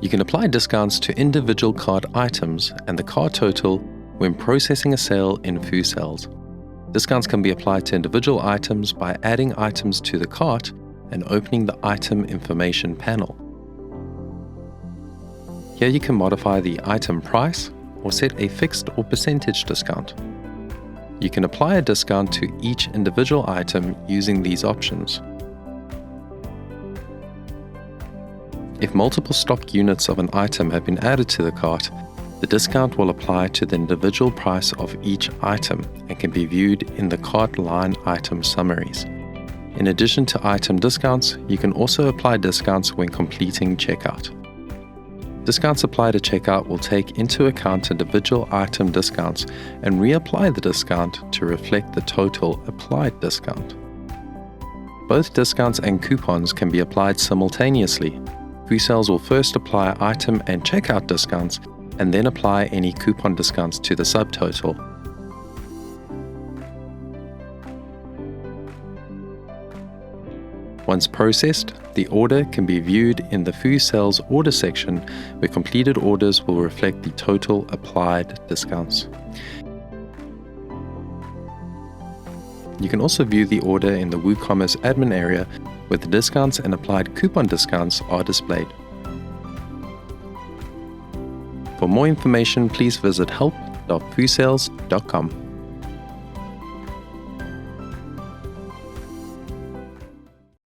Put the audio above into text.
You can apply discounts to individual cart items and the cart total when processing a sale in FooSales. Discounts can be applied to individual items by adding items to the cart and opening the item information panel. Here you can modify the item price or set a fixed or percentage discount. You can apply a discount to each individual item using these options. If multiple stock units of an item have been added to the cart, the discount will apply to the individual price of each item and can be viewed in the cart line item summaries. In addition to item discounts, you can also apply discounts when completing checkout. Discounts applied at checkout will take into account individual item discounts and reapply the discount to reflect the total applied discount. Both discounts and coupons can be applied simultaneously. FooSales will first apply item and checkout discounts and then apply any coupon discounts to the subtotal. Once processed, the order can be viewed in the FooSales order section, where completed orders will reflect the total applied discounts. You can also view the order in the WooCommerce admin area, where the discounts and applied coupon discounts are displayed. For more information, please visit help.foosales.com.